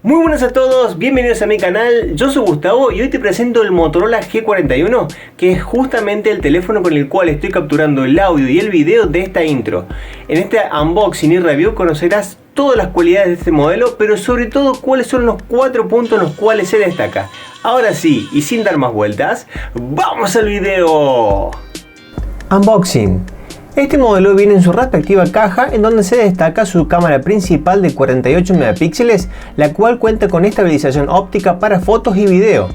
Muy buenas a todos, bienvenidos a mi canal, yo soy Gustavo y hoy te presento el Motorola G41, que es justamente el teléfono con el cual estoy capturando el audio y el video de esta intro. En este unboxing y review conocerás todas las cualidades de este modelo, pero sobre todo cuáles son los 4 puntos en los cuales se destaca. Ahora sí, y sin dar más vueltas, ¡vamos al video! Unboxing. Este modelo viene en su respectiva caja, en donde se destaca su cámara principal de 48 megapíxeles, la cual cuenta con estabilización óptica para fotos y video.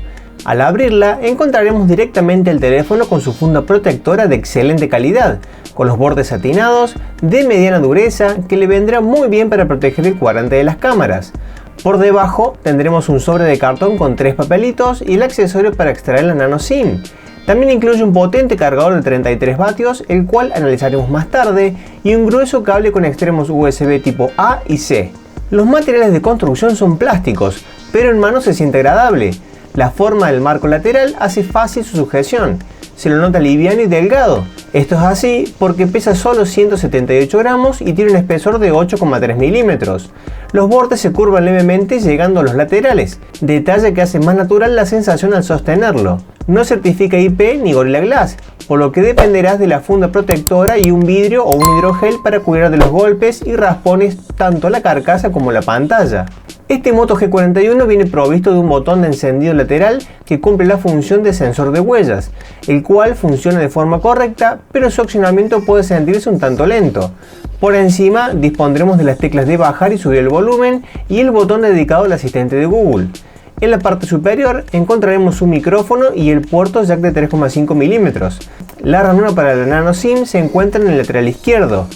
Al abrirla encontraremos directamente el teléfono con su funda protectora de excelente calidad, con los bordes satinados, de mediana dureza, que le vendrá muy bien para proteger el cuadrante de las cámaras. Por debajo tendremos un sobre de cartón con 3 papelitos y el accesorio para extraer la nano SIM. También incluye un potente cargador de 33 vatios, el cual analizaremos más tarde, y un grueso cable con extremos USB tipo A y C. Los materiales de construcción son plásticos, pero en mano se siente agradable. La forma del marco lateral hace fácil su sujeción. Se lo nota liviano y delgado. Esto es así porque pesa solo 178 gramos y tiene un espesor de 8,3 milímetros. Los bordes se curvan levemente llegando a los laterales, detalle que hace más natural la sensación al sostenerlo. No certifica IP ni Gorilla Glass, por lo que dependerás de la funda protectora y un vidrio o un hidrogel para cuidar de los golpes y raspones tanto la carcasa como la pantalla. Este Moto G41 viene provisto de un botón de encendido lateral que cumple la función de sensor de huellas, el cual funciona de forma correcta, pero su accionamiento puede sentirse un tanto lento. Por encima dispondremos de las teclas de bajar y subir el volumen y el botón dedicado al asistente de Google. En la parte superior encontraremos un micrófono y el puerto jack de 3,5 milímetros. La ranura para la nano SIM se encuentra en el lateral izquierdo.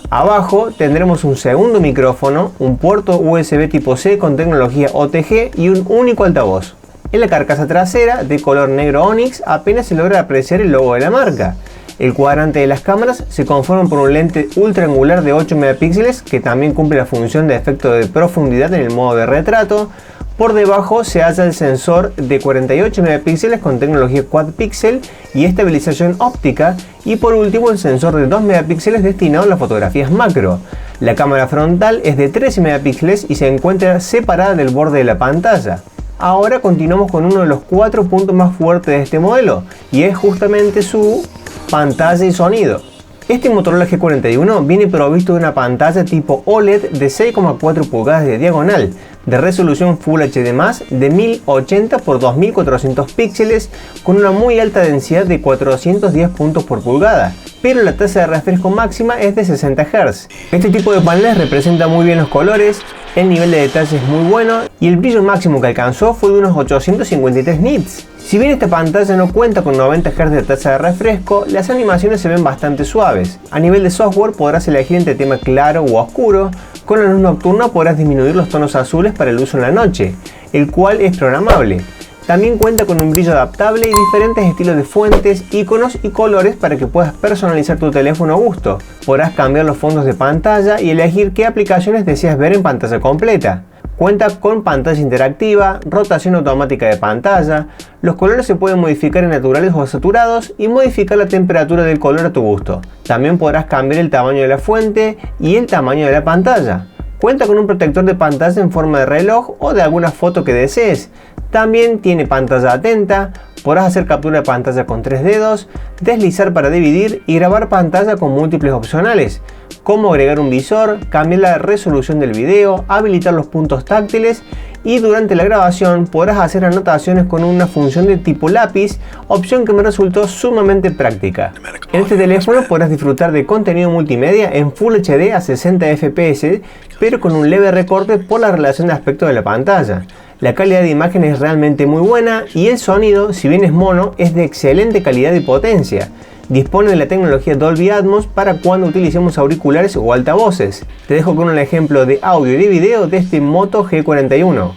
Abajo tendremos un segundo micrófono, un puerto USB tipo C con tecnología OTG y un único altavoz. En la carcasa trasera, de color negro Onyx, apenas se logra apreciar el logo de la marca. El cuadrante de las cámaras se conforma por un lente ultra angular de 8 megapíxeles que también cumple la función de efecto de profundidad en el modo de retrato. Por debajo se halla el sensor de 48 megapíxeles con tecnología Quad Pixel y estabilización óptica, y por último el sensor de 2 megapíxeles destinado a las fotografías macro. La cámara frontal es de 13 megapíxeles y se encuentra separada del borde de la pantalla. Ahora continuamos con uno de los 4 puntos más fuertes de este modelo, y es justamente su pantalla y sonido. Este Motorola G41 viene provisto de una pantalla tipo OLED de 6,4 pulgadas de diagonal, de resolución Full HD+, de 1080 x 2400 píxeles, con una muy alta densidad de 410 puntos por pulgada, pero la tasa de refresco máxima es de 60 Hz. Este tipo de paneles representa muy bien los colores, el nivel de detalle es muy bueno y el brillo máximo que alcanzó fue de unos 853 nits. Si bien esta pantalla no cuenta con 90 Hz de tasa de refresco, las animaciones se ven bastante suaves. A nivel de software podrás elegir entre tema claro u oscuro. Con la luz nocturna podrás disminuir los tonos azules para el uso en la noche, el cual es programable. También cuenta con un brillo adaptable y diferentes estilos de fuentes, iconos y colores para que puedas personalizar tu teléfono a gusto. Podrás cambiar los fondos de pantalla y elegir qué aplicaciones deseas ver en pantalla completa. Cuenta con pantalla interactiva, rotación automática de pantalla, los colores se pueden modificar en naturales o saturados y modificar la temperatura del color a tu gusto. También podrás cambiar el tamaño de la fuente y el tamaño de la pantalla. Cuenta con un protector de pantalla en forma de reloj o de alguna foto que desees. También tiene pantalla atenta, podrás hacer captura de pantalla con 3 dedos, deslizar para dividir y grabar pantalla con múltiples opcionales, como agregar un visor, cambiar la resolución del video, habilitar los puntos táctiles, y durante la grabación podrás hacer anotaciones con una función de tipo lápiz, opción que me resultó sumamente práctica. En este teléfono podrás disfrutar de contenido multimedia en Full HD a 60 fps, pero con un leve recorte por la relación de aspecto de la pantalla. La calidad de imagen es realmente muy buena y el sonido, si bien es mono, es de excelente calidad y potencia. Dispone de la tecnología Dolby Atmos para cuando utilicemos auriculares o altavoces. Te dejo con un ejemplo de audio y de video de este Moto G41.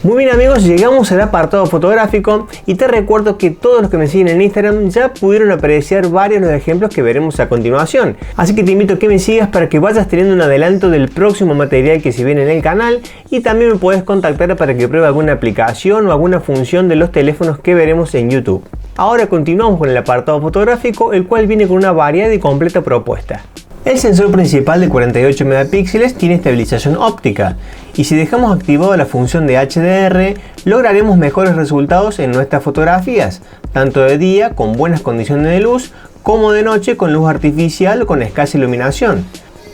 Muy bien amigos, llegamos al apartado fotográfico y te recuerdo que todos los que me siguen en Instagram ya pudieron apreciar varios de los ejemplos que veremos a continuación. Así que te invito a que me sigas para que vayas teniendo un adelanto del próximo material que se viene en el canal, y también me puedes contactar para que pruebe alguna aplicación o alguna función de los teléfonos que veremos en YouTube. Ahora continuamos con el apartado fotográfico, el cual viene con una variada y completa propuesta. El sensor principal de 48 megapíxeles tiene estabilización óptica, y si dejamos activada la función de HDR, lograremos mejores resultados en nuestras fotografías, tanto de día con buenas condiciones de luz, como de noche con luz artificial o con escasa iluminación.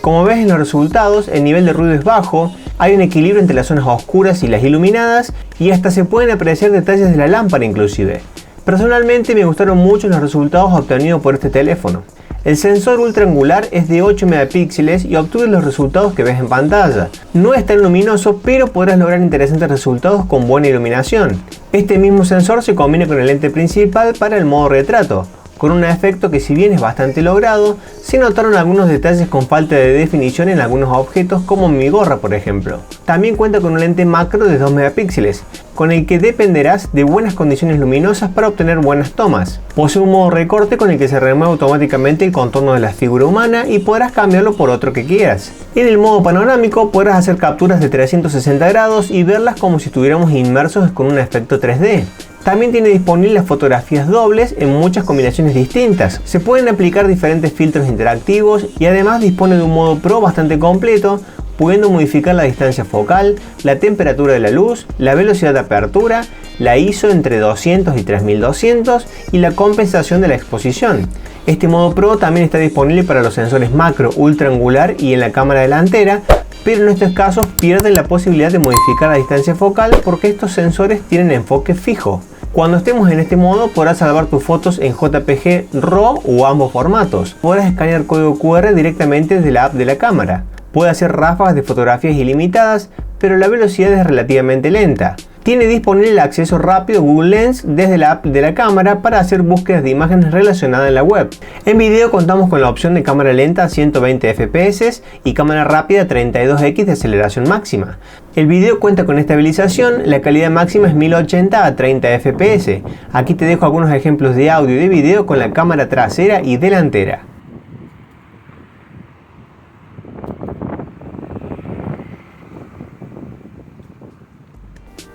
Como ves en los resultados, el nivel de ruido es bajo, hay un equilibrio entre las zonas oscuras y las iluminadas, y hasta se pueden apreciar detalles de la lámpara inclusive. Personalmente me gustaron mucho los resultados obtenidos por este teléfono. El sensor ultra angular es de 8 megapíxeles y obtuve los resultados que ves en pantalla. No es tan luminoso, pero podrás lograr interesantes resultados con buena iluminación. Este mismo sensor se combina con el lente principal para el modo retrato, con un efecto que, si bien es bastante logrado, se notaron algunos detalles con falta de definición en algunos objetos, como mi gorra por ejemplo. También cuenta con un lente macro de 2 megapíxeles, con el que dependerás de buenas condiciones luminosas para obtener buenas tomas. Posee un modo recorte con el que se remueve automáticamente el contorno de la figura humana y podrás cambiarlo por otro que quieras. En el modo panorámico podrás hacer capturas de 360 grados y verlas como si estuviéramos inmersos con un efecto 3D. También tiene disponibles las fotografías dobles en muchas combinaciones distintas. Se pueden aplicar diferentes filtros interactivos y además dispone de un modo Pro bastante completo, pudiendo modificar la distancia focal, la temperatura de la luz, la velocidad de apertura, la ISO entre 200 y 3200 y la compensación de la exposición. Este modo Pro también está disponible para los sensores macro, ultra angular y en la cámara delantera, pero en estos casos pierden la posibilidad de modificar la distancia focal porque estos sensores tienen enfoque fijo. Cuando estemos en este modo podrás salvar tus fotos en JPG, RAW o ambos formatos. Podrás escanear código QR directamente desde la app de la cámara. Puede hacer ráfagas de fotografías ilimitadas, pero la velocidad es relativamente lenta. Tiene disponible el acceso rápido Google Lens desde la app de la cámara para hacer búsquedas de imágenes relacionadas en la web. En video contamos con la opción de cámara lenta a 120 fps y cámara rápida 32x de aceleración máxima. El video cuenta con estabilización, la calidad máxima es 1080 a 30 fps. Aquí te dejo algunos ejemplos de audio y de video con la cámara trasera y delantera.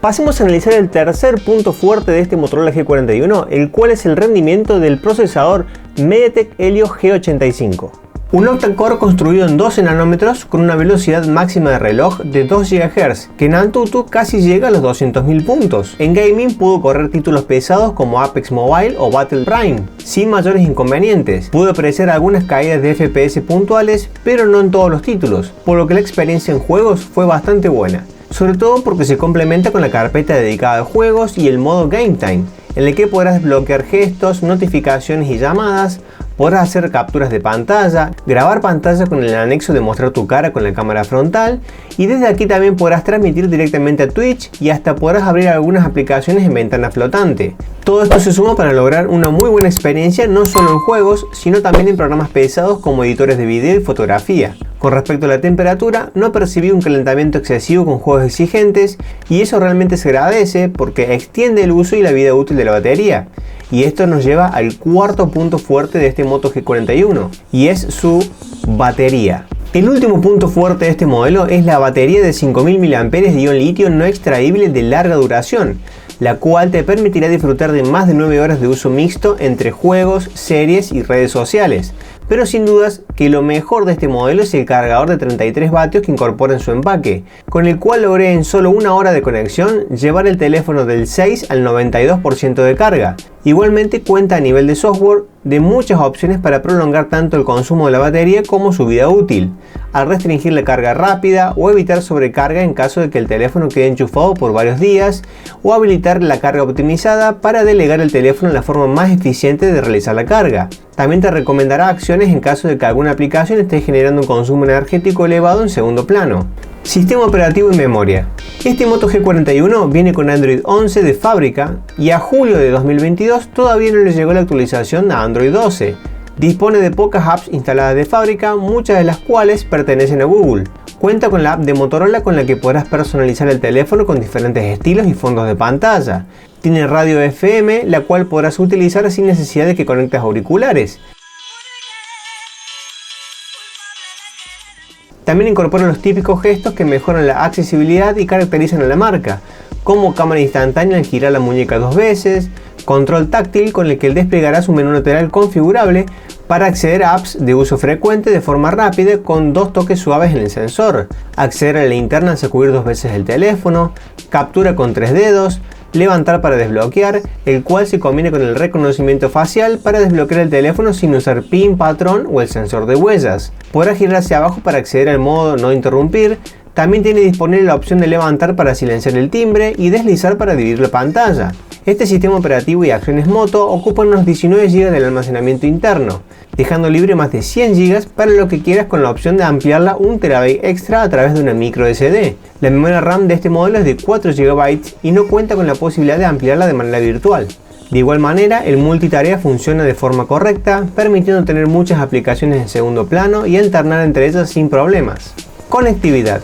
Pasemos a analizar el tercer punto fuerte de este Motorola G41, el cual es el rendimiento del procesador MediaTek Helio G85. Un octa-core construido en 12 nanómetros con una velocidad máxima de reloj de 2 GHz, que en Antutu casi llega a los 200.000 puntos. En gaming pudo correr títulos pesados como Apex Mobile o Battle Prime, sin mayores inconvenientes. Pudo apreciar algunas caídas de FPS puntuales, pero no en todos los títulos, por lo que la experiencia en juegos fue bastante buena. Sobre todo porque se complementa con la carpeta dedicada a juegos y el modo Game Time, en el que podrás desbloquear gestos, notificaciones y llamadas, podrás hacer capturas de pantalla, grabar pantalla con el anexo de mostrar tu cara con la cámara frontal, y desde aquí también podrás transmitir directamente a Twitch y hasta podrás abrir algunas aplicaciones en ventana flotante. Todo esto se suma para lograr una muy buena experiencia no solo en juegos, sino también en programas pesados como editores de video y fotografía. Con respecto a la temperatura, no percibí un calentamiento excesivo con juegos exigentes, y eso realmente se agradece porque extiende el uso y la vida útil de la batería. Y esto nos lleva al cuarto punto fuerte de este Moto G41, y es su batería. El último punto fuerte de este modelo es la batería de 5000 mAh de ion litio no extraíble de larga duración, la cual te permitirá disfrutar de más de 9 horas de uso mixto entre juegos, series y redes sociales. Pero sin dudas que lo mejor de este modelo es el cargador de 33 vatios que incorpora en su empaque, con el cual logré en solo una hora de conexión llevar el teléfono del 6 al 92% de carga. Igualmente cuenta a nivel de software de muchas opciones para prolongar tanto el consumo de la batería como su vida útil, al restringir la carga rápida o evitar sobrecarga en caso de que el teléfono quede enchufado por varios días, o habilitar la carga optimizada para delegar el teléfono en la forma más eficiente de realizar la carga. También te recomendará acciones en caso de que alguna aplicación esté generando un consumo energético elevado en segundo plano. Sistema operativo y memoria. Este Moto G41 viene con Android 11 de fábrica y a julio de 2022 todavía no le llegó la actualización a Android 12. Dispone de pocas apps instaladas de fábrica, muchas de las cuales pertenecen a Google, Cuenta con la app de Motorola con la que podrás personalizar el teléfono con diferentes estilos y fondos de pantalla. Tiene radio FM, la cual podrás utilizar sin necesidad de que conectes auriculares. También incorpora los típicos gestos que mejoran la accesibilidad y caracterizan a la marca, como cámara instantánea al girar la muñeca 2 veces, control táctil con el que desplegarás un menú lateral configurable para acceder a apps de uso frecuente de forma rápida con 2 toques suaves en el sensor, acceder a la linterna al sacudir 2 veces el teléfono, captura con 3 dedos, levantar para desbloquear, el cual se combina con el reconocimiento facial para desbloquear el teléfono sin usar PIN, patrón o el sensor de huellas. Podrás girar hacia abajo para acceder al modo no interrumpir. También tiene disponible la opción de levantar para silenciar el timbre y deslizar para dividir la pantalla. Este sistema operativo y acciones Moto ocupan unos 19 GB del almacenamiento interno, dejando libre más de 100 GB para lo que quieras con la opción de ampliarla 1 TB extra a través de una micro SD. La memoria RAM de este modelo es de 4 GB y no cuenta con la posibilidad de ampliarla de manera virtual. De igual manera, el multitarea funciona de forma correcta, permitiendo tener muchas aplicaciones en segundo plano y alternar entre ellas sin problemas. Conectividad.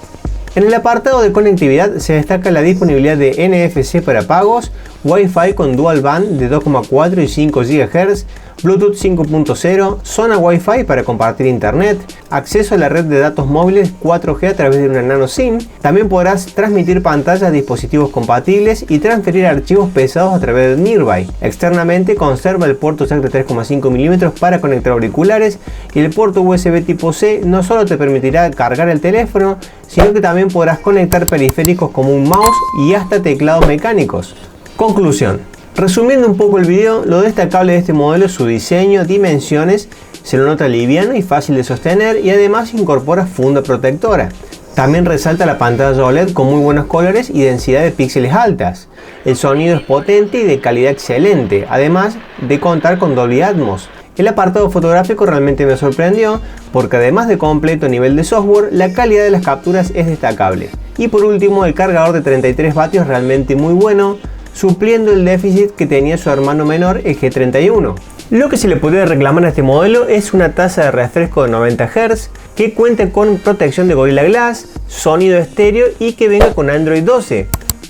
En el apartado de conectividad se destaca la disponibilidad de NFC para pagos, Wi-Fi con dual band de 2,4 y 5 GHz, Bluetooth 5.0, zona Wi-Fi para compartir internet, acceso a la red de datos móviles 4G a través de una nano SIM. También podrás transmitir pantallas a dispositivos compatibles y transferir archivos pesados a través de Nearby. Externamente conserva el puerto jack de 3,5 mm para conectar auriculares y el puerto USB tipo C no solo te permitirá cargar el teléfono, sino que también podrás conectar periféricos como un mouse y hasta teclados mecánicos. Conclusión. Resumiendo un poco el video, lo destacable de este modelo es su diseño, dimensiones, se lo nota liviano y fácil de sostener y además incorpora funda protectora. También resalta la pantalla OLED con muy buenos colores y densidad de píxeles altas. El sonido es potente y de calidad excelente, además de contar con Dolby Atmos. El apartado fotográfico realmente me sorprendió porque además de completo nivel de software, la calidad de las capturas es destacable. Y por último, el cargador de 33 vatios realmente muy bueno, supliendo el déficit que tenía su hermano menor, el G31. Lo que se le podría reclamar a este modelo es una tasa de refresco de 90 Hz, que cuenta con protección de Gorilla Glass, sonido estéreo y que venga con Android 12.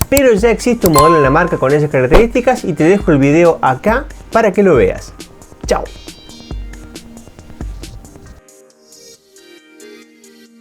Pero ya existe un modelo en la marca con esas características y te dejo el video acá para que lo veas. Chao.